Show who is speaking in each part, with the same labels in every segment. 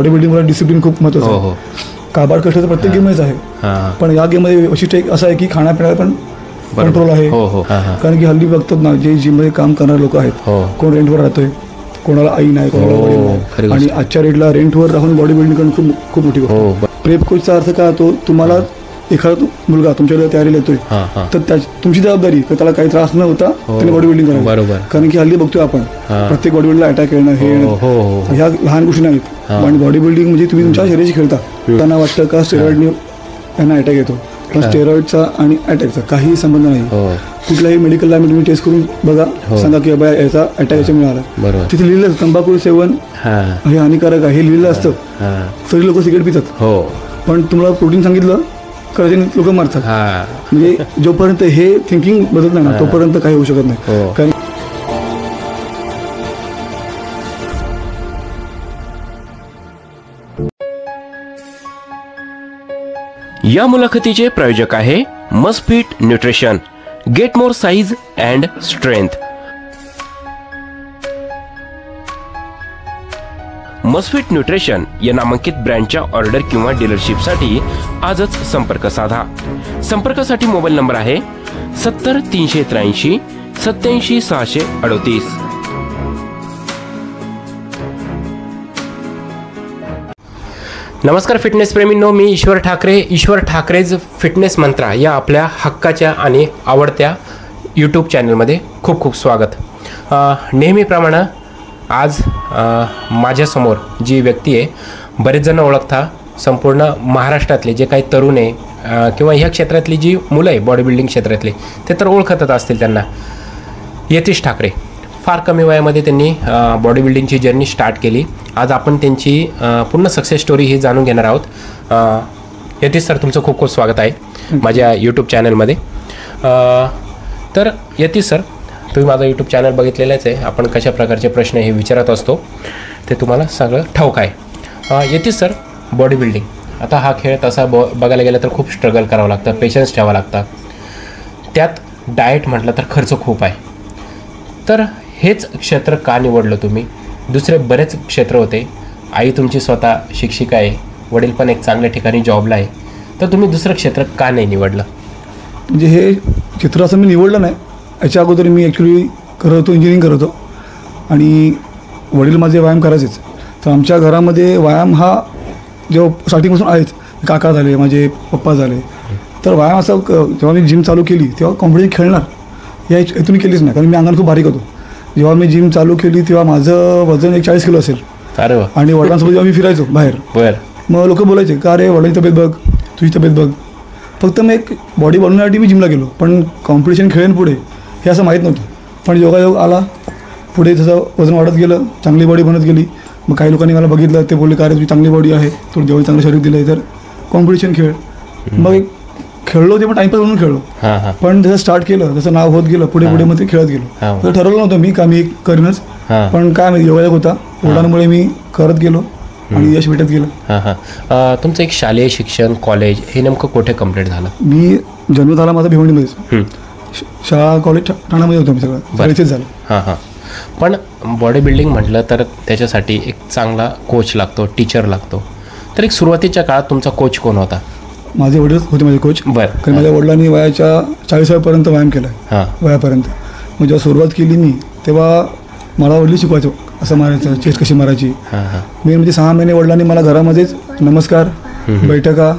Speaker 1: Body बिल्डिंगमध्ये discipline खूप महत्त्वाचं आहे. काबाड कष्ट तर प्रत्येक गेममध्येच आहे, पण या गेममध्ये वैशिष्ट्य एक असं आहे की खाण्यापिण्याला पण कंट्रोल आहे. कारण की हल्ली बघतात ना, जे जिममध्ये काम करणारे लोक आहेत, कोण रेंटवर राहतोय, कोणाला आई नाही, कोणाला वडील नाही, आणि आजच्या रेटला रेंटवर राहून बॉडी बिल्डिंग करणं खूप खूप मोठी गोष्ट. प्रेप कोचचा अर्थ काय होतो, तुम्हाला एखादा मुलगा तुमच्याकडे तयारीला येतोय तर तुमची जबाबदारी की त्याला काही त्रास न होता त्याने बॉडी बिल्डिंग करायला. बरोबर. कारण की हल्ली बघतोय आपण प्रत्येक बॉडी बिल्डिंगला अटॅक येणं, हे ह्या लहान गोष्टी नाहीत. आणि बॉडी बिल्डिंग म्हणजे तुम्ही तुमच्या शरीराची खेळता. त्यांना वाटतं का स्टेरॉइडने यांना अटॅक येतो, पण स्टेरॉइडचा आणि अटॅकचा काहीही संबंध नाही. कुठल्याही मेडिकल लॅबमध्ये तुम्ही टेस्ट करून बघा, सांगा की बाबा याचा अटॅक याच्यामुळे आला. तिथे लिहिलं तंबाखू सेवन हे हानिकारक आहे हे लिहिलं असतं, तरी लोक सिगरेट पितात. पण तुम्हाला प्रोटीन सांगितलं करायचे लोक मरतात. म्हणजे जोपर्यंत हे थिंकिंग बदलत नाही ना तोपर्यंत काही होऊ शकत नाही. कारण
Speaker 2: या मुलाखतीचे प्रायोजक आहे Musfit Nutrition. Get more size and strength. Musfit Nutrition या नामांकित ब्रँडच्या ऑर्डर किंवा डीलरशिपसाठी आजच संपर्क साधा. संपर्कासाठी मोबाईल नंबर आहे 70 383 87 638. नमस्कार फिटनेस प्रेमींनो, मी ईश्वर ठाकरे. ईश्वर ठाकरेज फिटनेस मंत्रा या आपल्या हक्काच्या आणि आवडत्या यूट्यूब चॅनलमध्ये खूप खूप स्वागत. नेहमीप्रमाणे आज माझ्यासमोर जी व्यक्ती आहे, बरेच जण ओळखता, संपूर्ण महाराष्ट्रातले जे काही तरुण आहे किंवा ह्या क्षेत्रातली जी मुलं आहे बॉडी बिल्डिंग क्षेत्रातले ते तर ओळखतच असतील त्यांना. यतीश ठाकरे फार कमी वयामध्ये त्यांनी बॉडी बिल्डिंगची जर्नी स्टार्ट केली. आज आपण त्यांची पूर्ण सक्सेस स्टोरी ही जाणून घेणार आहोत. यतीश सर, तुमचं खूप खूप स्वागत आहे माझ्या यूट्यूब चॅनलमध्ये. तर यतीश सर, तुम्ही माझा यूट्यूब चॅनल बघितलेलाच आहे. आपण कशा प्रकारचे प्रश्न हे विचारत असतो ते तुम्हाला सगळं ठाऊक आहे. यतीश सर, बॉडी बिल्डिंग आता हा खेळ तसा बघायला गेला तर खूप स्ट्रगल करावं लागतं, पेशन्स ठेवावं लागतं. त्यात डाएट म्हटलं तर खर्च खूप आहे. तर हेच क्षेत्र का निवडलं तुम्ही? दुसरे बरेच क्षेत्र होते. आई तुमची स्वतः शिक्षिका आहे, वडील पण एक चांगल्या ठिकाणी जॉबला आहे, तर तुम्ही दुसरं क्षेत्र का नाही निवडलं?
Speaker 1: म्हणजे हे क्षेत्र असं मी निवडलं नाही. याच्या अगोदर मी ॲक्च्युली करत होतो, इंजिनिअरिंग करत होतो, आणि वडील माझे व्यायाम करायचेच. तर आमच्या घरामध्ये व्यायाम हा जेव्हा स्टार्टिंगपासून आहेच. काका झाले, माझे पप्पा झाले. तर व्यायाम असं जेव्हा मी जिम चालू केली तेव्हा कॉम्पिटिशन खेळणार या इथून केलीच नाही, कारण मी अंगाने खूप बारीक होतो. जेव्हा मी जिम चालू केली तेव्हा माझं वजन 40 किलो असेल. अरे वा. आणि वडिलांसोबत जेव्हा मी फिरायचो बाहेर, मग लोक बोलायचे का रे वडिलांची तब्येत बघ, तुझी तब्येत बघ. फक्त मी एक बॉडी बनवण्यासाठी मी जिमला गेलो, पण कॉम्पिटिशन खेळेन पुढे हे असं माहीत नव्हतं. पण योगायोग आला, पुढे तसं वजन वाढत गेलं, चांगली बॉडी बनत गेली. मग काही लोकांनी मला बघितलं, ते बोलले का रे तुझी चांगली बॉडी आहे, तुला जेवढं चांगलं शरीर दिलं आहे तर कॉम्पिटिशन खेळ. मग एक खेळलो ते पण टाईमपास म्हणून खेळलो. पण जसं स्टार्ट केलं तसं नाव होत गेलं, पुढे पुढे मग ते खेळत गेलो. तर ठरवलं नव्हतं मी का मी करीनच, पण काय माहिती योगायोग होता, ओढांमुळे मी करत गेलो आणि यश भेटत गेलं.
Speaker 2: तुमचं एक शालेय शिक्षण, कॉलेज हे नेमकं कुठे कंप्लीट झालं?
Speaker 1: मी जन्म झाला माझा भिवंडीमध्येच. शाळा कॉलेज ठाण्यामध्ये होतो मी, सगळं इथेच झालं.
Speaker 2: पण बॉडी बिल्डिंग म्हटलं तर त्याच्यासाठी एक चांगला कोच लागतो, टीचर लागतो. तर एक सुरुवातीच्या काळात तुमचा कोच कोण होता?
Speaker 1: माझे वडील होते माझे कोच. बरं. कारण माझ्या वडिलांनी वयाच्या 40 वयापर्यंत व्यायाम केला आहे, वयापर्यंत. मग जेव्हा सुरुवात केली मी तेव्हा मला वडील शिकवायचो असं मारायचं, चेस्ट कशी मारायची. मेन म्हणजे 6 महिने वडिलांनी मला घरामध्येच नमस्कार, बैठका,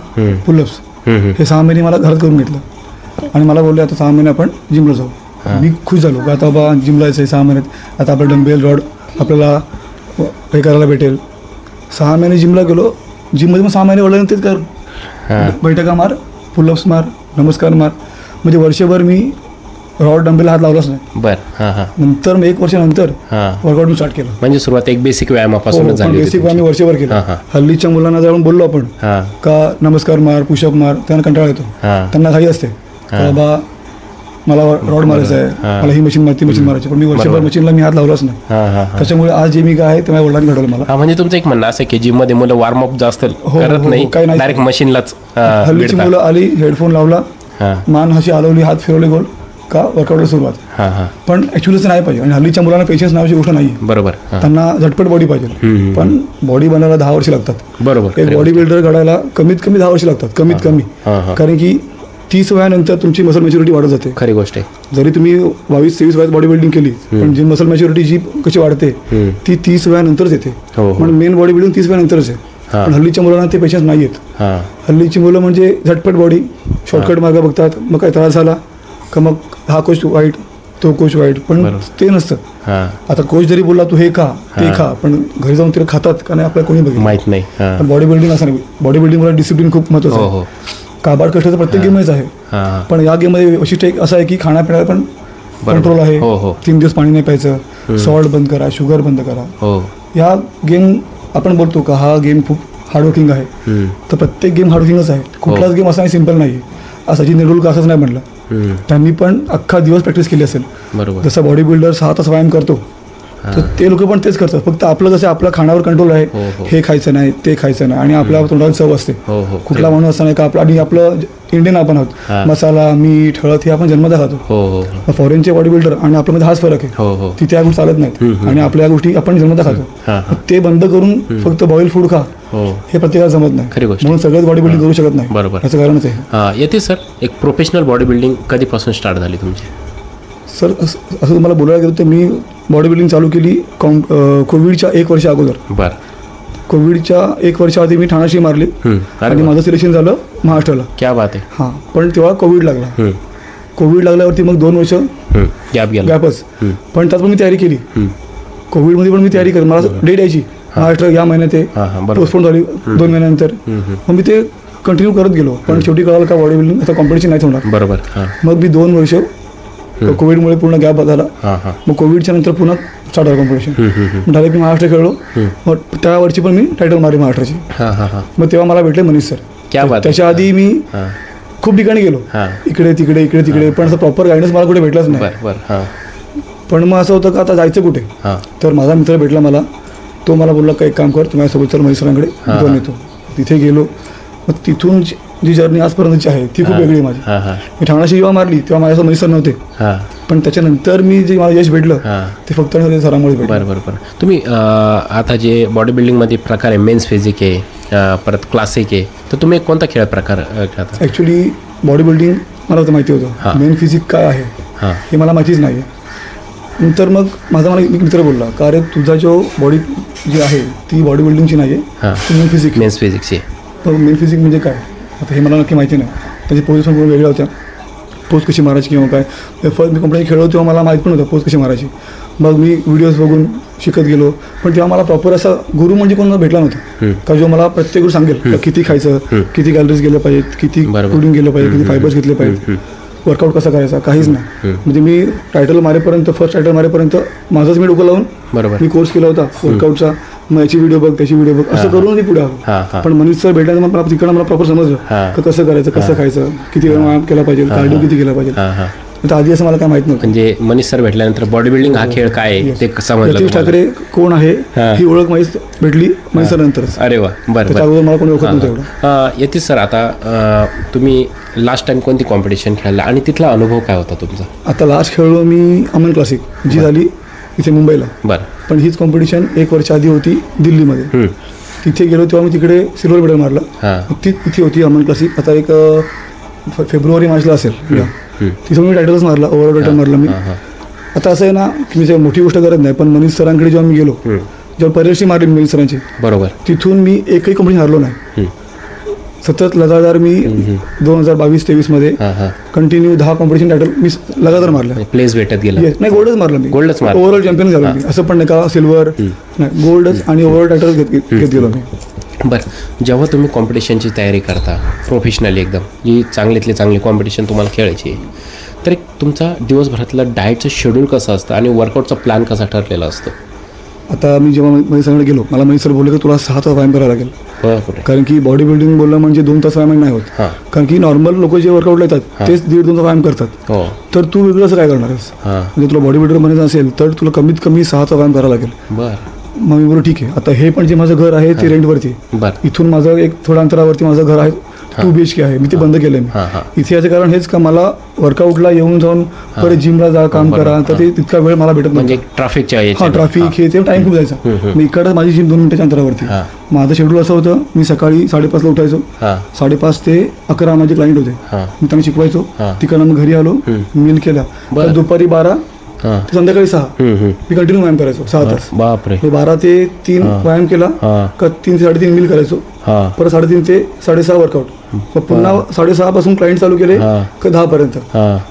Speaker 1: पुलअप्स हे 6 महिने मला घरात करून घेतलं. आणि मला बोलले आता 6 महिने आपण जिमला जाऊ. मी खुश झालो का आता बा जिमला जायचं आहे 6 महिन्यात, आता आपलं डंबेल रॉड आपल्याला हे करायला भेटेल. 6 महिने जिमला गेलो. जिममध्ये मग 6 महिने वडिलांनी तेच कर, बैठका मार, पुलअप्स मार, नमस्कार मार. म्हणजे वर्षभर मी रॉड डंबेल हात लावलाच नाही. बरं. नंतर मग 1 वर्षानंतर वर्कआउट मी स्टार्ट केलं.
Speaker 2: म्हणजे सुरुवात एक बेसिक व्यायामापासून झाली.
Speaker 1: बेसिक व्यायाम मी वर्षभर केलं. हल्लीच्या मुलांना जाऊन बोललो आपण का नमस्कार मार, पुशअप मार, त्यांना कंटाळा येतो. त्यांना घाई असते बाबा मला रॉड मारायचं आहे, मला ही मशीन मारती मशीन मारायची, पण मी वर्षभर मशीनला मी हात लावलाच नाही. त्याच्यामुळे आज जे मी काय आहे ते माझ्या वडिलांनी घडवलं मला.
Speaker 2: म्हणजे तुमचं एक म्हणणं असं की जिम मध्ये मुलं वॉर्मअप जास्त करत नाही, डायरेक्ट मशीनलाच.
Speaker 1: हल्लीची मुलं आली, हेडफोन लावला, मान अशी हलवली, हात फिरवले गोल, का वर्कआउटला सुरुवात.
Speaker 2: हां हां
Speaker 1: पण ॲक्च्युली असं नाही पाहिजे आणि हल्लीच्या मुलांना पेशन्स नावाची गोष्ट नाही आहे.
Speaker 2: बरोबर. हां.
Speaker 1: त्यांना झटपट बॉडी पाहिजे, पण बॉडी बनायला 10 वर्ष लागतात.
Speaker 2: बरोबर.
Speaker 1: एक बॉडी बिल्डर घडायला कमीत कमी 10 वर्ष लागतात, कमीत कमी. कारण की 30 वयानंतर तुमची मसल मॅच्युरिटी वाढत जाते.
Speaker 2: खरी गोष्ट आहे.
Speaker 1: जरी तुम्ही 22-23 वयात बॉडी बिल्डिंग केली, पण जी मसल मॅच्युरिटी जी कशी वाढते ती 30 वयानंतरच येते. पण मेन बॉडी बिल्डिंग 30 वयानंतरच आहे. पण हल्लीच्या मुलांना ते पेशन्स नाही आहेत. हल्लीची मुलं म्हणजे झटपट बॉडी, शॉर्टकट मार्ग बघतात. मग काय त्रास झाला का मग हा कोच वाईट, तो कोच वाईट. पण ते नसतं. आता कोच जरी बोलला तू हे खा ते खा, पण घरी जाऊन ते खातात का नाही आपल्याला कोणी बघितलं
Speaker 2: माहीत नाही.
Speaker 1: पण बॉडी बिल्डिंग असं नाही. बॉडी बिल्डिंग मला डिसिप्लिन खूप महत्त्वाचं आहे. काबाड कष्टाचं प्रत्येक गेमच आहे, पण या गेममध्ये वैशिष्ट्य एक असं आहे की खाण्यापिण्याला पण कंट्रोल आहे. 3 दिवस पाणी नाही प्यायचं, सॉल्ट बंद करा, शुगर बंद करा. या गेम आपण बोलतो का हा गेम खूप हार्डवर्किंग आहे, तर प्रत्येक गेम हार्डवर्किंगच आहे. कुठलाच गेम असा नाही सिम्पल नाही. सचिन तेंडुलकर असंच नाही म्हटलं, त्यांनी पण अख्खा दिवस प्रॅक्टिस केली असेल.
Speaker 2: बरोबर.
Speaker 1: जसं बॉडी बिल्डर 6 तास व्यायाम करतो, तर ते लोक पण तेच करतात. फक्त आपलं कसं आपल्या खाण्यावर कंट्रोल आहे, हे खायचं नाही ते खायचं नाही, आणि आपल्या तोंडाला चव असते. कुठला माणूस असं नाही का आपला, आणि आपलं इंडियन आपण आहोत, मसाला मीठ हळद हे आपण जन्मता खातो. फॉरेनचे बॉडी बिल्डर आणि आपल्यामध्ये हाच फरक आहे, ती त्या गोष्टी चालत नाहीत, आणि आपल्या गोष्टी आपण जन्मता खातो. ते बंद करून फक्त बॉईल फूड खा हे प्रत्येकाला जमत नाही.
Speaker 2: खरी गोष्ट.
Speaker 1: म्हणून सगळंच बॉडी बिल्डिंग करू शकत नाही.
Speaker 2: बरोबर.
Speaker 1: याचं कारणच आहे.
Speaker 2: येते सर, एक प्रोफेशनल बॉडी बिल्डिंग कधीपासून स्टार्ट झाली तुमची?
Speaker 1: सर असं तुम्हाला बोलायला गेलं तर मी बॉडी बिल्डिंग चालू केली कोविडच्या 1 वर्ष अगोदर.
Speaker 2: बरं.
Speaker 1: कोविडच्या 1 वर्ष आधी मी ठाणाशी मारली आणि माझं सिलेक्शन झालं महाराष्ट्राला.
Speaker 2: क्या बात आहे.
Speaker 1: हां, पण तेव्हा कोविड लागला. कोविड लागल्यावरती मग 2 वर्ष गॅपच. पण त्यात पण मी तयारी केली. कोविडमध्ये पण मी तयारी केली. मला डेट यायची महाराष्ट्र या महिन्यात आहे, पोस्टपोन झाली 2 महिन्यानंतर. मग मी ते कंटिन्यू करत गेलो, पण शेवटी कळालं का बॉडी बिल्डिंग आता कॉम्पिटिशन नाही होणार.
Speaker 2: बरोबर.
Speaker 1: मग मी 2 वर्ष कोविडमुळे पूर्ण गॅप झाला. मग कोविडच्या नंतर पुन्हा स्टार्ट झालं कॉम्पिटिशन. डायरेक्ट मी महाराष्ट्र खेळलो. मग त्या वर्षी पण मी टायटल मारली महाराष्ट्राची. मग तेव्हा मला भेटले मनीष सर.
Speaker 2: क्या बात.
Speaker 1: त्याच्या आधी मी खूप ठिकाणी गेलो, इकडे तिकडे इकडे तिकडे, पण असं प्रॉपर गायडन्स मला कुठे भेटलाच नाही. पण मग असं होतं का आता जायचं कुठे, तर माझा मित्र भेटला मला. तो मला बोलला का एक काम कर, तुम्हाला सोबत चल मनीष सरांकडे, दोन येतो. तिथे गेलो. मग तिथून जी जर्नी आजपर्यंतची आहे ती खूप वेगळी आहे माझी. मी ठाण्याशी जेव्हा मारली तेव्हा माझ्यासोबत मनीष सर नव्हते, पण त्याच्यानंतर मी जे मला यश भेटलं ते फक्त सरांमुळे भेटलं.
Speaker 2: बरोबर. तुम्ही आता जे बॉडी बिल्डिंगमध्ये प्रकार आहे, मेन्स फिजिक आहे, परत क्लासिक आहे, तर तुम्ही कोणता खेळ प्रकार खेळता?
Speaker 1: ॲक्च्युली बॉडी बिल्डिंग मला तर माहिती होतं, मेन फिजिक काय आहे हे मला माहितीच नाही आहे. नंतर मग मला एक मित्र बोलला का अरे तुझा जो बॉडी जी आहे ती बॉडी बिल्डिंगची नाही आहे, ती मेन फिजिक.
Speaker 2: मेन्स फिजिक्सची.
Speaker 1: तर मेन फिजिक म्हणजे काय आता हे मला नक्की माहिती नाही. त्याची पोज पण वेगळ्या होत्या, पोज कशी मारायची किंवा काय. फर्स्ट मी कंपनी खेळलो तेव्हा मला माहीत पण होतं पोज कशी मारायची. मग मी व्हिडिओज बघून शिकत गेलो, पण तेव्हा मला प्रॉपर असा गुरु म्हणजे कोण भेटला नव्हता का जो मला प्रत्येक गुरु सांगेल किती खायचं, किती कॅलरीज गेल्या पाहिजेत, किती प्रोटीन गेलं पाहिजे, किती फायबर्स घेतले पाहिजे, वर्कआउट कसा करायचा, काहीच नाही. म्हणजे मी टायटल मारेपर्यंत, फर्स्ट टायटल मारेपर्यंत माझंच मी डोकं लावून मी कोर्स केला होता वर्कआउटचा. मग याची व्हिडिओ बघ, त्याची व्हिडिओ बघ, असं करून मी पुढे आलो. पण मनीष सर भेटल्यानंतर मला तिकडं मला प्रॉपर समजलं की कसं करायचं, कसं खायचं, किती वेळ व्यायाम केला पाहिजे, कार्डिओ किती केला पाहिजे. तर आधी असं मला काय माहित नव्हतं.
Speaker 2: म्हणजे मनीष सर भेटल्यानंतर बॉडी बिल्डिंग हा खेळ काय आहे ते समजलं.
Speaker 1: यतीश ठाकरे कोण आहे ही ओळख माहीत भेटली मनीष सर नंतरच.
Speaker 2: अरे वा. बरं.
Speaker 1: त्याच्या अगोदर मला कोणी ओळखत नव्हतं एवढं.
Speaker 2: यतीश सर, आता तुम्ही लास्ट टाइम कोणती कॉम्पिटिशन खेळला आणि तिथला अनुभव काय होता तुमचा?
Speaker 1: आता लास्ट खेळलो मी अमन क्लासिक, जी झाली इथे मुंबईला.
Speaker 2: बरं. पण
Speaker 1: हीच कॉम्पिटिशन 1 वर्ष आधी होती दिल्लीमध्ये. तिथे गेलो तेव्हा मी तिकडे सिल्वर मेडल मारला. तिथे होती अमन क्लासिक. आता एक फेब्रुवारी मार्चला असेल, तिथं मी टायटलच मारला, ओव्हरऑल टायटल मारला मी. आता असं आहे ना की मी मोठी गोष्ट करत नाही, पण मनीष सरांकडे जेव्हा मी गेलो, जेव्हा पहिल्याशी मारली मनीष सरांची, बरोबर, तिथून मी एकही कॉम्पिटिशन हारलो नाही. सतत लगातार मी 2022-23 मध्ये कंटिन्यू 10 कॉम्पिटिशन टायटल मी लगातार मारलं.
Speaker 2: प्लेस भेटत गेला
Speaker 1: नाही, गोल्डच मारलं मी. गोल्डच मारलं, ओव्हरऑल चॅम्पियन झालो मी. असं पण नाही का सिल्वर नाही, गोल्डच आणि ओव्हरऑल टायटल घेत गेलो मी.
Speaker 2: बरं. जेव्हा तुम्ही कॉम्पिटिशनची तयारी करता प्रोफेशनली एकदम, जी चांगलीतली चांगली कॉम्पिटिशन तुम्हाला खेळायची, तर एक तुमचा दिवसभरातलं डाएटचं शेड्यूल कसं असतं आणि वर्कआउटचा प्लॅन कसा ठरलेला असतो?
Speaker 1: आता मी जेव्हा मनीष सरांकडे गेलो, मला मनीष सर बोलले की तुला 6 तास व्यायाम करायला लागेल. कारण की बॉडी बिल्डिंग बोललं म्हणजे 2 तास व्यायाम नाही होत. कारण की नॉर्मल लोक जे वर्कआउटला येतात तेच 1.5-2 तास व्यायाम करतात. तर तू वेगळं असं काय करणार आहेस? म्हणजे तुला बॉडी बिल्डर बनायचं असेल तर तुला कमीत कमी 6 तास व्यायाम करायला लागेल. मग मी बोललो ठीक आहे. आता हे पण जे माझं घर आहे ते रेंटवरती, इथून माझं एक थोड्या अंतरावरती माझं घर आहे 2 BHK आहे, मी ते बंद केलं मी. इथे याचं कारण हेच का मला वर्कआउटला येऊन जाऊन परत जिमला जा काम करा, तर ते तितका वेळ मला भेटत
Speaker 2: म्हणजे ट्रॅफिकच्या
Speaker 1: ट्रॅफिक हे ते टाइम खूप जायचा. मी इकडं माझी जिम 2 मिनिटाच्या अंतरावरती. माझं शेड्यूल असं होतं, मी सकाळी 5:30ला उठायचो, 5:30 ते 11 माझे क्लायंट होते, मी त्यांना शिकवायचो. तिकडनं मग घरी आलो, मील केला, दुपारी 12 ते संध्याकाळी 6 मी कंटिन्यू व्यायाम करायचो 6 तास.
Speaker 2: बापरे.
Speaker 1: 12 ते 3 व्यायाम केला, 3 ते 3.5 मील करायचो, परत 3.5 ते 6:30 वर्कआउट, मग पुन्हा 6:30 पासून क्लायंट चालू केले 10 पर्यंत,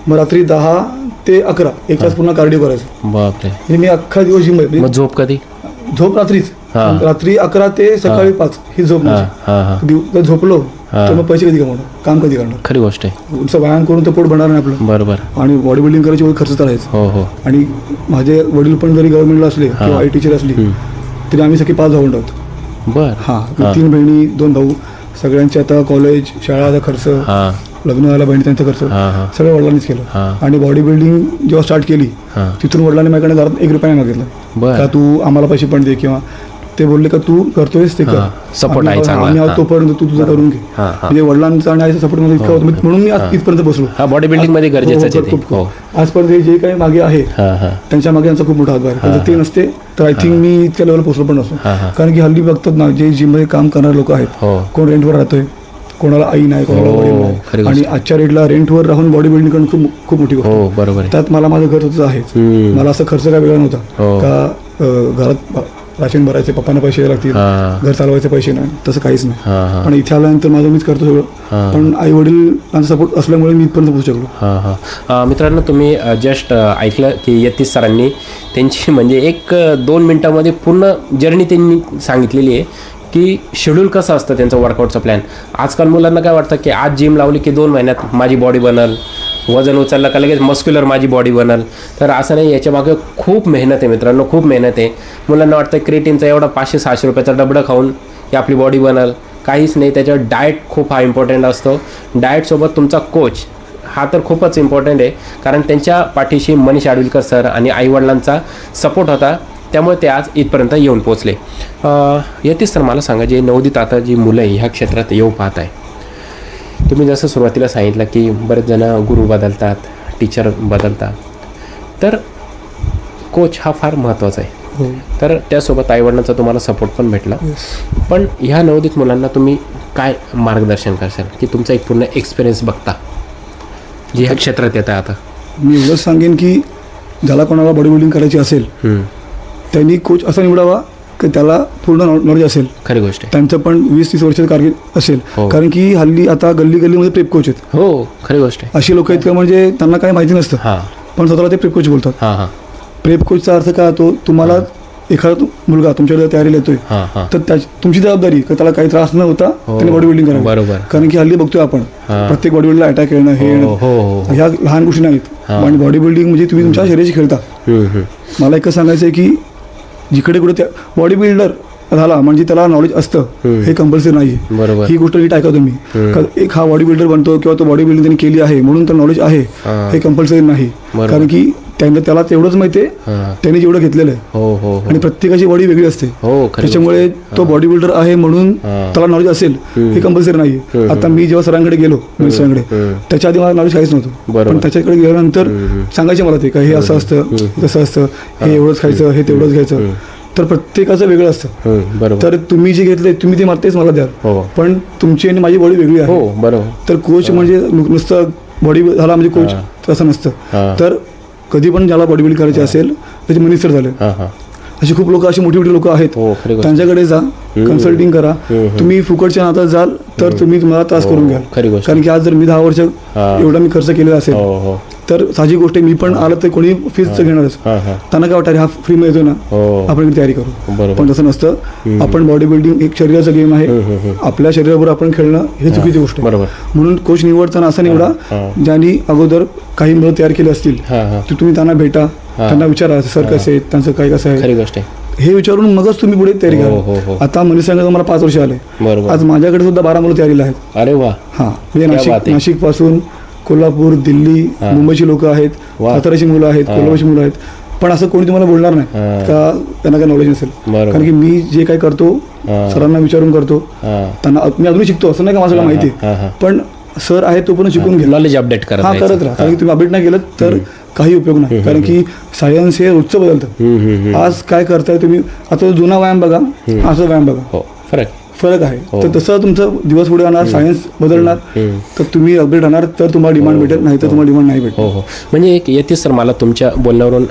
Speaker 1: मग रात्री 10 ते 11 1 तास पुन्हा कार्डिओ करायचो.
Speaker 2: बापरे.
Speaker 1: मी अख्खा दिवस जिम मध्ये.
Speaker 2: झोप कधी?
Speaker 1: झोप रात्रीच, रात्री 11 ते सकाळी 5 ही झोप माझी. जर झोपलो तर मग पैसे कधी कमवणार, काम कधी करणार?
Speaker 2: खरी गोष्ट आहे.
Speaker 1: तुमचं व्यायाम करून तर पोट बनणार नाही आपलं.
Speaker 2: बरोबर.
Speaker 1: आणि बॉडी बिल्डिंग करायची वेळ खर्च करायचं. आणि माझे वडील पण जरी गव्हर्नमेंटला असले किंवा आई टीचर असली तरी आम्ही सगळे 5 भावंड आहोत. हां, 3 बहिणी 2 भाऊ, सगळ्यांचे आता कॉलेज शाळाचा खर्च, लग्न झाला बहिणी त्यांचा खर्च सगळं वडिलांनीच केलं. आणि बॉडी बिल्डिंग जेव्हा स्टार्ट केली तिथून वडिलांनी माझ्याकडे घरात 1 रुपया मागितला का तू आम्हाला पैसे पण दे, किंवा ते बोलले का तू करतोयस ते कर,
Speaker 2: सपोर्ट आहे
Speaker 1: आम्ही आहोत तोपर्यंत तू तुझं करून घे. म्हणजे वडिलांचा आणि आईचा सपोर्ट मध्ये इतका होता, म्हणून मी आज इथपर्यंत बसलो.
Speaker 2: बॉडी बिल्डिंग मध्ये गरजेचं
Speaker 1: खूप आजपर्यंत जे काही मागे आहे त्यांच्या मागे यांचा खूप मोठा हातभार आहे. ते नसते तर आय थिंक मी इतक्या लेवलला पोहोचलो पण नसतो. कारण की हल्ली बघतात ना, जे जिम मध्ये काम करणारे लोक आहेत, कोण रेंटवर राहतोय, कोणाला आई नाही, कोणाला वडील नाही, आणि आजच्या रेटला रेंटवर राहून बॉडी बिल्डिंग करणं खूप खूप मोठी गोष्ट.
Speaker 2: बरोबर.
Speaker 1: त्यात मला माझं घर होतं आहेच, मला असं खर्च काय वेगळा नव्हता का घरात राशन भरायचे, पप्पांना पैसे लागतील, घर चालवायचे पैसे नाही, तसं काहीच नाही. पण इथे आल्यानंतर माझं मीच करतो सगळं, पण आई वडिलांचा सपोर्ट असल्यामुळे मी इथपर्यंत पोहोचू शकलो.
Speaker 2: मित्रांनो, तुम्ही जस्ट ऐकलं की यतीश सरांनी त्यांची म्हणजे 1-2 मिनिटामध्ये पूर्ण जर्नी त्यांनी सांगितलेली आहे की शेड्यूल कसं असतं त्यांचं वर्कआउटचं प्लॅन. आजकाल मुलांना काय वाटतं की आज जिम लावली की 2 महिन्यात माझी बॉडी बनल, वजन उचललं का लगेच मस्क्युलर माझी बॉडी बनल. तर असं नाही, याच्या मागे खूप मेहनत आहे मित्रांनो, खूप मेहनत आहे. मुलांना वाटतं क्रिएटिनचा एवढा 500-600 रुपयाचा डबडं खाऊन की आपली बॉडी बनल, काहीच नाही. त्याच्यावर डाएट खूप इम्पॉर्टंट असतो. डाएटसोबत तुमचा कोच हा तर खूपच इम्पॉर्टंट आहे, कारण त्यांच्या पाठीशी मनीष आडविलकर सर आणि आईवडिलांचा सपोर्ट होता, त्यामुळे ते आज इथपर्यंत येऊन पोचले. यतीश सर, मला सांगा, जे नवोदित आता जी मुलं ह्या क्षेत्रात येऊ पाहत आहे, तुम्ही जसं सुरुवातीला सांगितलं की बरेच जण गुरु बदलतात, टीचर बदलतात, तर कोच हा फार महत्त्वाचा आहे. तर त्यासोबत आईवडिलांचा तुम्हाला सपोर्ट पण भेटला. पण ह्या नवोदित मुलांना तुम्ही काय मार्गदर्शन करशाल की तुमचा एक पूर्ण एक्सपिरियन्स बघता जे ह्या क्षेत्रात येतं? आता
Speaker 1: मी एवढंच सांगेन की ज्याला कोणाला बॉडी बिल्डिंग करायची असेल त्यांनी कोच असा निवडावा की त्याला पूर्ण नॉलेज असेल.
Speaker 2: खरी गोष्ट आहे.
Speaker 1: त्यांचं पण 20-30 वर्षाचं कारकीर्द असेल. कारण की हल्ली आता गल्लीमध्ये प्रेप कोच आहेत.
Speaker 2: हो, खरी गोष्ट आहे.
Speaker 1: अशी लोक आहेत का म्हणजे त्यांना काही माहिती नसतं, पण स्वतःला ते प्रेप कोच बोलतात. प्रेप कोचचा अर्थ काय होतो, तुम्हाला एखादा मुलगा तुमच्याकडे तयारीला येतोय तर तुमची जबाबदारी का त्याला काही त्रास न होता त्याने बॉडी बिल्डिंग करावी.
Speaker 2: बरोबर.
Speaker 1: कारण की हल्ली बघतोय आपण प्रत्येक बॉडी बिल्डिंगला अटॅक येणं, हे येणं, ह्या लहान गोष्टी नाहीत. आणि बॉडी बिल्डिंग म्हणजे तुम्ही तुमच्या शरीराशी खेळता. मला एकच सांगायचं आहे की जिकडे कुठे त्या बॉडी बिल्डर झाला म्हणजे त्याला नॉलेज असतं हे कंपल्सरी नाही. ही गोष्ट नीट ऐका तुम्ही. एक हा बॉडी बिल्डर बनतो किंवा तो बॉडी बिल्डिंग त्यांनी केली आहे म्हणून तर नॉलेज आहे हे कंपल्सरी नाही. कारण की त्याला तेवढंच माहिती आहे त्यांनी जेवढं घेतलेलं आहे. आणि प्रत्येकाची बॉडी वेगळी असते, त्याच्यामुळे तो बॉडी बिल्डर आहे म्हणून त्याला नॉलेज असेल हे कंपल्सरी नाही. आता मी जेव्हा सरांकडे गेलो, सरांकडे त्याच्या आधी मला नॉलेज काहीच नव्हतं, पण त्याच्याकडे गेल्यानंतर सांगायचे मला ते का हे असं असतं, तसं असतं, हे एवढंच खायचं, हे तेवढंच घ्यायचं. तर प्रत्येकाचं वेगळं असतं. तर तुम्ही जे घेतले तुम्ही ते मारतेच मला द्याल, पण तुमची आणि माझी बॉडी वेगळी आहे. तर कोच म्हणजे नुसतं बॉडी झाला म्हणजे कोच तसं नसतं. तर कधी पण ज्याला बॉडी बिल्ड करायची असेल त्याचे मनीष सर झाले. अशी खूप लोक, अशी मोठी मोठी लोक आहेत, त्यांच्याकडे जा, कन्सल्टिंग करा. तुम्ही फुकटच्या नादात जाल तर तुम्हाला त्रास करून घ्याल. कारण की आज जर मी 10 वर्ष एवढा मी खर्च केलेला असेल तर साहजिक गोष्ट मी पण आलं तर कोणी फीस घेणारच. त्यांना काय वाटतं हा फ्री मध्ये येतो ना, आपण इकडे तयारी करू, पण तसं नसतं. आपण बॉडी बिल्डिंग एक शरीराचा गेम आहे, आपल्या शरीरावर आपण खेळणं हे चुकीची गोष्ट आहे. म्हणून कोच निवडताना असा निवडा ज्यांनी अगोदर काही मुलं तयार केले असतील, तुम्ही त्यांना भेटा, त्यांना विचारा सर कसे आहेत, त्यांचं काय कसं आहे हे विचारून मगच तुम्ही पुढे तयारी करा. आता मनीष सांगा मला 5 वर्ष आले, आज माझ्याकडे सुद्धा 12 मुलं तयारीला आहेत.
Speaker 2: अरे वा.
Speaker 1: म्हणजे नाशिक पासून कोल्हापूर, दिल्ली, मुंबईची लोक आहेत, साताराची मुलं आहेत, कोल्हापूरची मुलं आहेत. पण असं कोणी तुम्हाला बोलणार नाही का त्यांना काय नॉलेज नसेल.
Speaker 2: बरोबर.
Speaker 1: कारण की मी जे काय करतो सरांना विचारून करतो. त्यांना मी अजून शिकतो असं नाही का माझ्याला माहिती आहे, पण सर आहे तो पण शिकून घ्या,
Speaker 2: नॉलेज अपडेट करत
Speaker 1: करत राहा. कारण की तुम्ही अपडेट नाही केलं तर काही उपयोग नाही. कारण की सायन्स हे रोजचं बदलतं. आज काय करताय तुम्ही, आता जुना व्यायाम बघा, असं व्यायाम बघा,
Speaker 2: हो
Speaker 1: फरक आहे. तर तसं तुमचं दिवस पुढे जाणार, सायन्स बदलणार, तर तुम्ही अपडेट राहणार, तर तुम्हाला डिमांड भेटेल, नाही तर तुम्हाला डिमांड नाही भेटेल.
Speaker 2: हो. म्हणजे एक येते सर मला तुमच्या बोलण्यावरून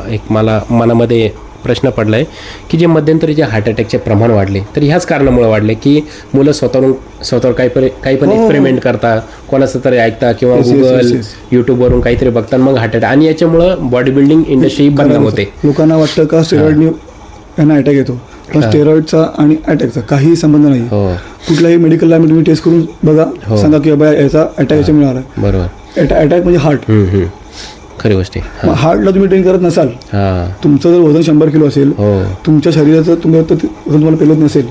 Speaker 2: एक मला मनामध्ये प्रश्न पडला आहे की जे मध्यंतरी जे हार्ट अटॅकचे प्रमाण वाढले तर ह्याच कारणामुळे वाढले की मुलं स्वतःवर काही पण एक्सपेरिमेंट करता, कोणाचं तरी ऐकता किंवा गुगल यूट्यूबवरून काहीतरी बघता, मग हार्ट अटॅक, आणि याच्यामुळं बॉडी बिल्डिंग इंडस्ट्री बदनाम होते.
Speaker 1: लोकांना वाटतं का स्टेरॉइडनी यांना अटॅक येतो, पण स्टेरॉइडचा आणि अटॅकचा काही संबंध नाही. कुठल्याही मेडिकलला तुम्ही टेस्ट करून बघा, सांगा की बाबा याचा अटॅक याच्या मिळाला. बरोबर. अटॅक म्हणजे हार्ट,
Speaker 2: खरी गोष्ट आहे.
Speaker 1: हार्टला तुम्ही ट्रेन करत नसाल, तुमचं जर वजन 100 किलो असेल, तुमच्या शरीराचं तुम्हाला पेलत नसेल,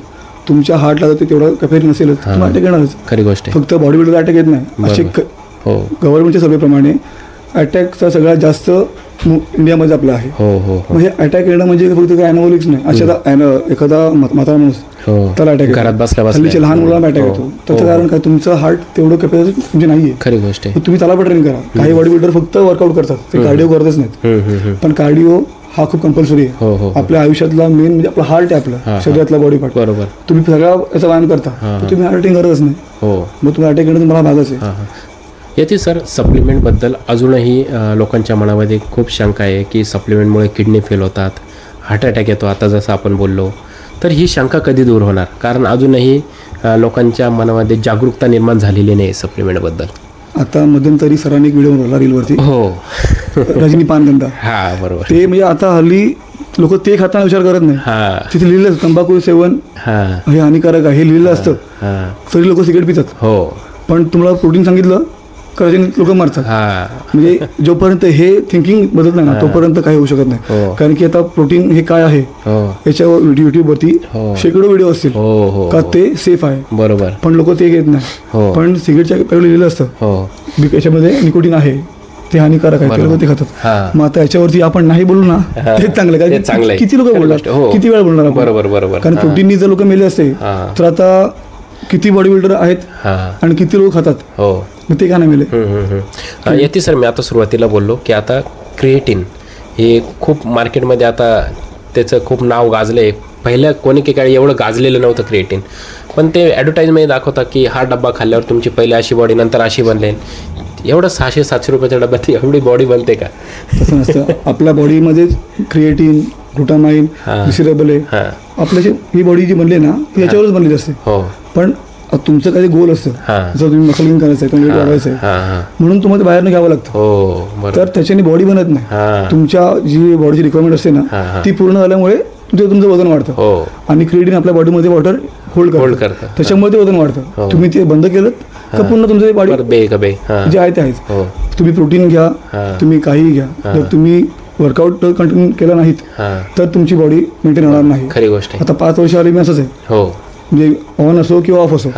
Speaker 1: तुमच्या हार्टला जर तेवढा कॅपॅसिटी नसेल, तुम्हाला अटॅक येणारच.
Speaker 2: खरी गोष्ट.
Speaker 1: फक्त बॉडी बिल्डरला अटॅक येत नाही. असे गव्हर्नमेंटच्या सर्वेप्रमाणे अटॅकचा सगळ्यात जास्त इंडियामध्ये आपला आहे. म्हणजे अटॅक येणं म्हणजे फक्त काही अॅनोलिक्स नाही. अशा एखादा म्हातारा माणूस त्याला अटॅक,
Speaker 2: घरात बसल्या
Speaker 1: हल्लीच्या लहान मुलांना अटॅक येतो. त्याचं कारण काय, तुमचं हार्ट तेवढं कॅपॅसिटी म्हणजे नाहीये.
Speaker 2: खरी गोष्ट आहे.
Speaker 1: तुम्ही त्याला पण ट्रेन करा. काही बॉडी बिल्डर फक्त वर्कआउट करतात, ते कार्डिओ करतच नाहीत. पण कार्डिओ हा खूप कंपल्सरी आहे. आपल्या आयुष्यातला मेन म्हणजे आपला हार्ट आहे, आपला शरीरातला बॉडी पार्ट. बरोबर. तुम्ही सगळा याचा व्यायाम करता, तर तुम्ही हार्ट अटॅक करतच नाही, मग तुम्ही अटॅक येणं तुम्हाला भागच आहे.
Speaker 2: याची सर सप्लिमेंटबद्दल अजूनही लोकांच्या मनामध्ये खूप शंका आहे की सप्लिमेंटमुळे किडनी फेल होतात, हार्ट अटॅक येतो, आता जसं आपण बोललो. तर ही शंका कधी दूर होणार? कारण अजूनही लोकांच्या मनामध्ये जागरूकता निर्माण झालेली नाही सप्लिमेंटबद्दल.
Speaker 1: आता मध्यंतरी सरांनी एक व्हिडिओ बनवला रीलवरती, रजनी पानगंधा. बरोबर. ते म्हणजे आता हल्ली लोक ते खाताना विचार करत नाही. तिथे लिहिलं तंबाखू सेवन हे हानिकारक आहे हे लिहिलं असतं, तरी लोक सिगरेट पितात. पण तुम्हाला प्रोटीन सांगितलं करायचे लोक मरतात. म्हणजे जोपर्यंत हे थिंकिंग बदलत नाही ना तोपर्यंत काही होऊ शकत नाही. कारण की आता प्रोटीन हे काय आहे याच्यावर युट्यूबवरती शेकडो व्हिडिओ असतील का ते सेफ आहे. बरोबर. पण लोक ते घेत नाही. पण सिगरेटच्या पहिलं लिहिलं असतं याच्यामध्ये निकोटीन आहे, ते हानिकारक आहे, ते लोक ते खातात. मग आता याच्यावरती आपण नाही बोलू ना, तेच चांगलं. कारण किती लोक बोलणार, किती वेळ बोलणार आपण. बरोबर. कारण प्रोटीननी जर लोक मेले असते तर आता किती बॉडी बिल्डर आहेत आणि किती लोक खातात, मग ते का नाही मिळेल.
Speaker 2: येते सर मी आता सुरुवातीला बोललो की आता क्रिएटिन हे खूप मार्केटमध्ये आता त्याचं खूप नाव गाजलं आहे. पहिल्या कोणी काही एवढं गाजलेलं नव्हतं क्रिएटिन, पण ते ॲडव्हर्टाईजमध्ये दाखवतात की हा डब्बा खाल्ल्यावर तुमची पहिले अशी बॉडी नंतर अशी बनलेल. एवढं 600-700 रुपयाच्या डब्यात एवढी बॉडी बनते का?
Speaker 1: तसं नसतं. आपल्या बॉडीमध्येच क्रिएटिन, ग्लुटामाइन, डिसिरेबल आहे. आपल्याची ही बॉडी जी बनली ना याच्यावरच बनलेली असते. पण तुमचं काही गोल असतं, जर तुम्ही मसल गेन करायचं आहे, तुम्ही वाढवायचं आहे, म्हणून तुम्हाला बाहेरनं घ्यावं लागतं. तर त्याच्याने बॉडी बनत नाही. तुमच्या जी बॉडीची रिक्वायरमेंट असते ना ती पूर्ण झाल्यामुळे तुमचं वजन वाढतं. आणि क्रिएटिन आपल्या बॉडीमध्ये वॉटर होल्ड करतं, त्याच्यामुळे ते वजन वाढतं. तुम्ही ते बंद केलं का पुन्हा तुमचं बॉडी जे आहे ते आहेच. तुम्ही प्रोटीन घ्या, तुम्ही काही घ्या, जर तुम्ही वर्कआउट कंटिन्यू केला नाहीत तर तुमची बॉडी मेंटेन होणार नाही.
Speaker 2: खरी गोष्ट.
Speaker 1: आता 5 वर्ष आली मी असंच आहे, म्हणजे ऑन असो किंवा ऑफ असो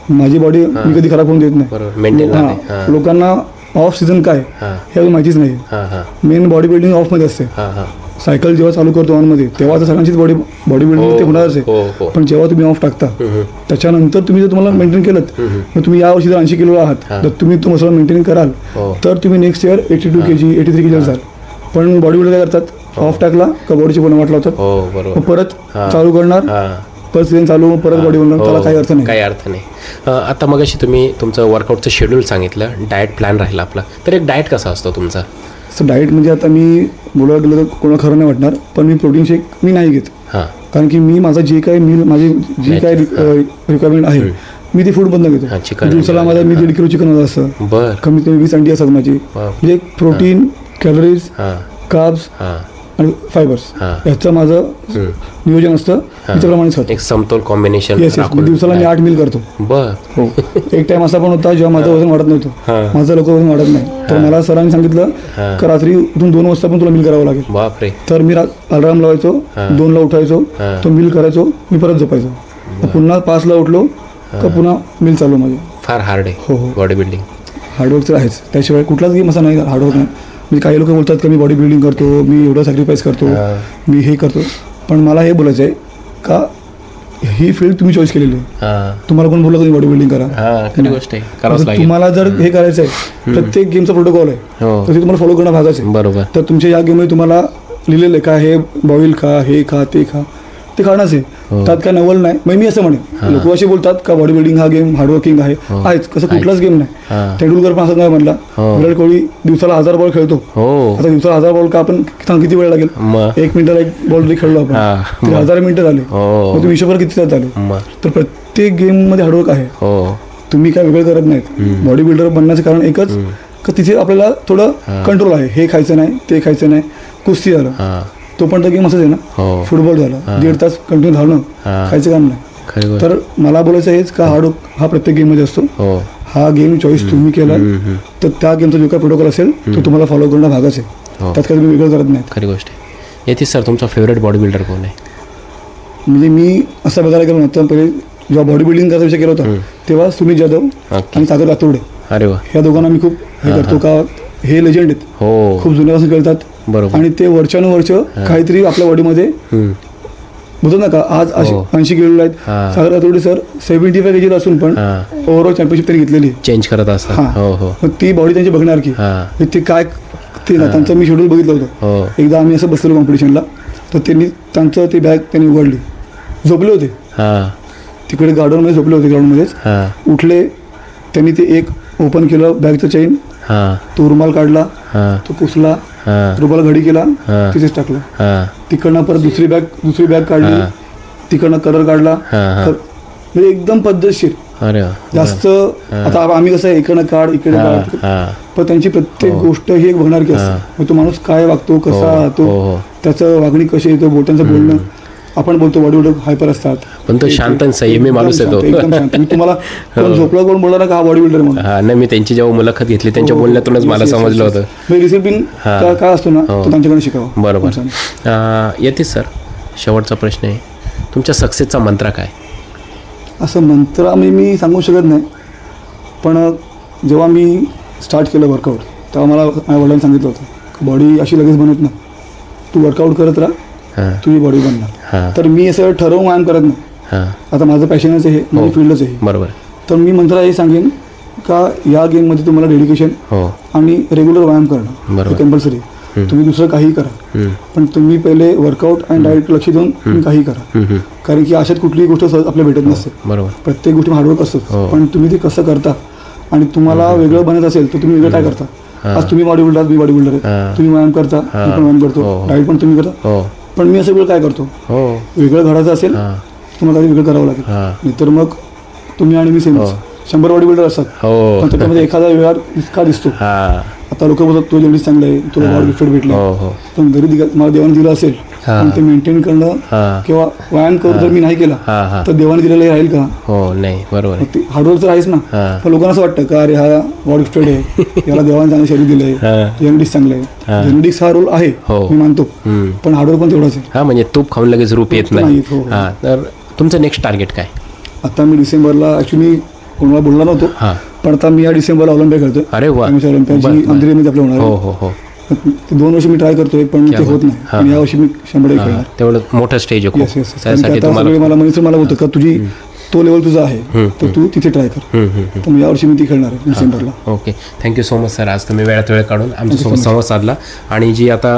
Speaker 1: माझी बॉडी मी कधी खराब होऊन देत नाही. लोकांना ऑफ सीझन काय हे अजून माहितीच नाही. मेन बॉडी बिल्डिंग ऑफ मध्ये असते. सायकल जेव्हा चालू करतो ऑन मध्ये तेव्हा तर सगळ्यांचीच बॉडी बिल्डिंग ते होणारच आहे. पण जेव्हा तुम्ही ऑफ टाकता त्याच्यानंतर तुम्ही जर तुम्हाला मेंटेन केलं, मग तुम्ही या वर्षी जर 80 किलो आहात तर तुम्ही तो मसल मेंटेन कराल तर तुम्ही नेक्स्ट इयर 82 kg 83 kg जाल. पण बॉडी बिल्डर काय करतात, ऑफ टाकला का बॉडीची पूर्ण वाट लावतात, परत चालू करणार, परत सीझन चालू, परत बॉडी बनवणार, त्याला काही अर्थ नाही.
Speaker 2: काही अर्थ नाही. आता मगाशी तुम्ही तुमचं वर्कआउटचं शेड्यूल सांगितलं, डाएट प्लॅन राहिला आपला, तर एक डाएट कसा असतो तुमचा?
Speaker 1: सर डाएट म्हणजे आता मी बोलायला गेलं तर कोणाला खरं नाही वाटणार, पण मी प्रोटीन शेक मी नाही घेत. कारण की मी माझं जे काही माझी जी काही रिक्वायरमेंट आहे मी ती फूड बंद घेतो. दिवसाला माझा मी 1.5 किलो चिकन असतं, कमीत कमी 20 अंडी असतात माझी. म्हणजे प्रोटीन, कॅलरीज, कार्ब्स आणि फायबर्स याचं माझं नियोजन असतं. त्याच्याप्रमाणेच खातो.
Speaker 2: एक समतोल कॉम्बिनेशन.
Speaker 1: दिवसाला मी 8 मील करतो. हो. एक टाइम असा पण होता जेव्हा माझं वजन वाढत नव्हतं, माझं लोक वजन वाढत नाही, तर मला सरांनी सांगितलं की रात्री उठून 2 वाजता पण तुला मिल करावं लागेल.
Speaker 2: बापरे. तर
Speaker 1: मी अलार्म लावायचो, 2ला उठायचो, तो मिल करायचो, मी परत झोपायचो, पुन्हा 5ला उठलो का पुन्हा मिल चालू माझी.
Speaker 2: फार हार्ड आहे.
Speaker 1: हो.
Speaker 2: बॉडी बिल्डिंग
Speaker 1: हार्डवर्क तर आहेच, त्याशिवाय कुठलाच गेम असा नाही हार्डवर्क नाही. मी काही लोक बोलतात की मी बॉडी बिल्डिंग करतो, मी एवढं सॅक्रिफाईस करतो, मी हे करतो, पण मला हे बोलायचं आहे का ही फील्ड तुम्ही चॉईस केलेली आहे. तुम्हाला कोण बोललं तुम्ही बॉडी बिल्डिंग करा,
Speaker 2: गोष्ट आहे.
Speaker 1: तुम्हाला जर हे करायचं आहे, प्रत्येक गेमचा प्रोटोकॉल आहे तर ते तुम्हाला फॉलो करणं भागाचं आहे.
Speaker 2: बरोबर.
Speaker 1: तर तुमच्या या गेममध्ये तुम्हाला लिहिलेलं आहे का हे बॉईल खा, हे खा, ते खा, ते खाणंच आहे. त्यात काय नवल नाही. मग मी असं म्हणेन, लोक असे बोलतात का बॉडी बिल्डिंग हा गेम हार्डवर्किंग आहे. आहेच, कसं कुठलाच गेम नाही. तेंडुलकर पण असं नाही म्हणला. विराट कोहली दिवसाला 1000 बॉल खेळतो. आता दिवसाला 1000 बॉल का आपण किती वेळ लागेल? 1 मिनिटाला 1 बॉल जरी खेळलो आपण 1000 मिनिटं झाले, मग तुम्ही विश्वभर किती तास झाले. तर प्रत्येक गेममध्ये हार्डवर्क आहे. तुम्ही काय वेगळं करत नाहीत. बॉडी बिल्डर बनण्याचं कारण एकच का तिथे आपल्याला थोडं कंट्रोल आहे. हे खायचं नाही, ते खायचं नाही. कुस्ती झालं तो पण तर गेम असंच आहे ना. फुटबॉल झालं 1.5 तास कंटिन्यू धावणं खायचं काम नाही. तर मला बोलायचं हेच का हार्डवर्क हा प्रत्येक गेममध्ये असतो. हा गेम चॉईस तुम्ही केला तर त्या गेमचा जो काय प्रोटोकॉल असेल तो तुम्हाला फॉलो करणं भागच आहे. त्यात काही तुम्ही वेगळं करत नाही.
Speaker 2: खरी गोष्ट आहे. येथे सर तुमचा फेवरेट बॉडी बिल्डर कोण आहे?
Speaker 1: म्हणजे मी असं बघायला गेलो नव्हतं पहिले जेव्हा बॉडी बिल्डिंग करायचा विषय केला होता तेव्हा सुमित जाधव आणि सागर रातोडे,
Speaker 2: अरे वा,
Speaker 1: ह्या दोघांना मी खूप हे करतो का हे लेजंड आहेत. खूप जुन्यापासून खेळतात.
Speaker 2: बरोबर.
Speaker 1: आणि ते वरच्यानुवरच काहीतरी आपल्या बॉडीमध्ये बोलतो ना का आज 80 किलो आहेत. सागर रातोडे सर 75 केजीला असून पण ओव्हरऑल चॅम्पियनशिप त्यांनी घेतलेली
Speaker 2: चेंज करत असतात.
Speaker 1: मग ती बॉडी त्यांची बघणार की ते काय ते ना त्यांचं मी शेड्यूल बघितलं होतं. एकदा आम्ही असं बसलो कॉम्पिटिशनला तर त्यांनी त्यांचं ती बॅग त्यांनी उघडली. झोपले होते तिकडे गार्डनमध्ये, झोपले होते ग्राउंडमध्येच. उठले त्यांनी ते एक ओपन केलं बॅगचं चेन, तो रुमाल काढला, तो पुसला, रुमाला घडी केला, तिथेच टाकलं. तिकडनं परत दुसरी बॅग काढली, तिकडनं कलर काढला. म्हणजे एकदम पद्धतशीर. जास्त आता आम्ही कसं आहे इकडनं काढ इकडे काढ, पण त्यांची प्रत्येक गोष्ट ही एक बघणार की असं तो माणूस काय वागतो, कसा राहतो, त्याचं वागणी कशी येतो, बोटांचं बोलणं. आपण बोलतो बॉडी बिल्डर हायपर असतात पण तो शांत संयमी माणूस येतो. एकदम शांत. मी तुम्हाला कोण झोपला कोण बोलला ना का हा बॉडी बिल्डर म्हणून. नाही, मी त्यांची जेव्हा मुलाखत घेतली त्यांच्या बोलण्यातूनच मला समजलं होतं. डिसिप्लिन काय असतो ना तो त्यांच्याकडे शिकावं. बरोबर. येते सर शेवटचा प्रश्न आहे, तुमच्या सक्सेसचा मंत्र काय? असं मंत्र मी सांगू शकत नाही, पण जेव्हा मी स्टार्ट केलं वर्कआउट तेव्हा मला माझ्या वडिलांनी सांगितलं होतं बॉडी अशी लगेच बनत नाही, तू वर्कआउट करत राहा तुझी बॉडी बनणार. तर मी असं ठरवून व्यायाम करत नाही. आता माझं पॅशनच आहे, माझी फील्डच आहे. बरोबर. तर मी मंत्र हे सांगेन का या गेममध्ये तुम्हाला डेडिकेशन आणि रेग्युलर व्यायाम करणं कंपल्सरी. तुम्ही दुसरं काही करा पण तुम्ही पहिले वर्कआउट आणि डाएट लक्ष देऊन तुम्ही काही करा. कारण की अशात कुठलीही गोष्ट सहज आपल्याला भेटत नसते. बरोबर. प्रत्येक गोष्टी हार्डवर्क असतो, पण तुम्ही ते कसं करता आणि तुम्हाला वेगळं बनत असेल तर तुम्ही वेगळं काय करता. आज तुम्ही बॉडी बिल्डर, मी बॉडी बिल्डर आहे, तुम्ही व्यायाम करता, मी पण व्यायाम करतो, डाएट पण तुम्ही करता. पण मी असं वेगळं काय करतो, वेगळं घडायचं असेल तुम्हाला काही वेगळं करावं लागेल. नाहीतर मग तुम्ही आणि मी सेम 100 बॉडी बिल्डर असतात पण त्याच्यामध्ये एखादा व्यवहार इतका दिसतो. आता लोक बोलतात तुला जेवढी चांगलं आहे, तुला बॉडी गिफ्ट भेटलं, पण घरी मला देवाने दिलं असेल पण ते मेंटेन करणं किंवा व्यायाम करून जर मी नाही केला तर देवाने दिलेलं राहील का? नाही. बरोबर. हार्डवर्क तर आहेच ना. पण लोकांना असं वाटतं का अरे हा बॉडी गिफ्टेड आहे, याला देवाने चांगलं शरीर दिलंय, जेनेटिक्स चांगलं आहे. जेनेटिक्स हा रोल आहे मी मानतो, पण हार्डवर्क पण तेवढंच आहे. म्हणजे तूप खाऊन लगेच रूप येत नाही. तर तुमचं नेक्स्ट टार्गेट काय? आता मी डिसेंबरला ऍक्च्युली कोणाला बोलला नव्हतो, पण आता मी या डिसेंबरला ऑलिम्पिक खेळतोय. अरे वा. ऑलिम्पिकची अंधेरीमध्ये आपलं होणार. 2 वर्ष मी ट्राय करतोय पण ते होत नाही. या वर्षी मी 100 खेळणार. तेवढं मोठं स्टेज आहे. मला मनीष मला बोलतो का तुझी तो लेवल तुझा आहे तर तू तिथे ट्राय कर. तर यावर्षी मी ती खेळणार आहे डिसेंबरला. Okay, thank you so much sir. आज तुम्ही वेळात वेळ काढून आमच्यासोबत संवाद साधला. आणि जी आता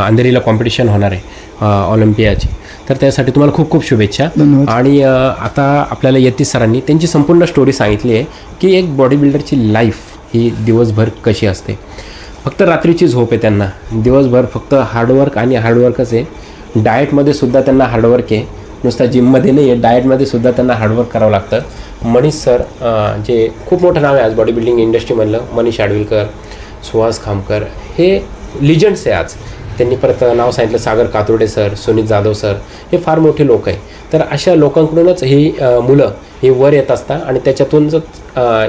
Speaker 1: अंधेरीला कॉम्पिटिशन होणार आहे ऑलिम्पियाची, तर त्यासाठी तुम्हाला खूप खूप शुभेच्छा. आणि आता आपल्याला यतीश सरांनी त्यांची संपूर्ण स्टोरी सांगितली आहे की एक बॉडी बिल्डरची लाईफ ही दिवसभर कशी असते. फक्त रात्रीची झोप आहे त्यांना, दिवसभर फक्त हार्डवर्क आणि हार्डवर्कच आहे. डाएटमध्ये सुद्धा त्यांना हार्डवर्क आहे, नुसतं जिममध्ये नाही आहे, डाएटमध्ये सुद्धा त्यांना हार्डवर्क करावं लागतं. मनीष सर जे खूप मोठं नाव आहे आज बॉडी बिल्डिंग इंडस्ट्रीमधलं, मनीष आडविलकर, सुहास खामकर हे लिजंड्स आहे आज. त्यांनी परत नाव सांगितलं सागर कातुर्डे सर, सुनीत जाधव सर, हे फार मोठे लोक आहे. तर अशा लोकांकडूनच ही मुलं हे वर येत असतात आणि त्याच्यातूनच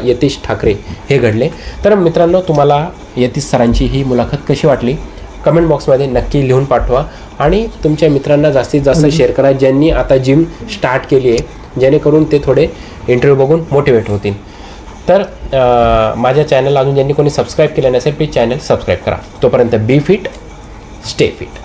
Speaker 1: यतीश ठाकरे हे घडले. तर मित्रांनो, तुम्हाला यतीश सरांची ही मुलाखत कशी वाटली कमेंट बॉक्समध्ये नक्की लिहून पाठवा आणि तुमच्या मित्रांना जास्तीत जास्त शेअर करा ज्यांनी आता जिम स्टार्ट केली आहे, जेणेकरून ते थोडे इंटरव्ह्यू बघून मोटिवेट होतील. तर
Speaker 2: माझ्या चॅनल अजून ज्यांनी कोणी सबस्क्राईब केलं नसेल प्लीज चॅनल सबस्क्राईब करा. तोपर्यंत बी फिट स्टे फिट.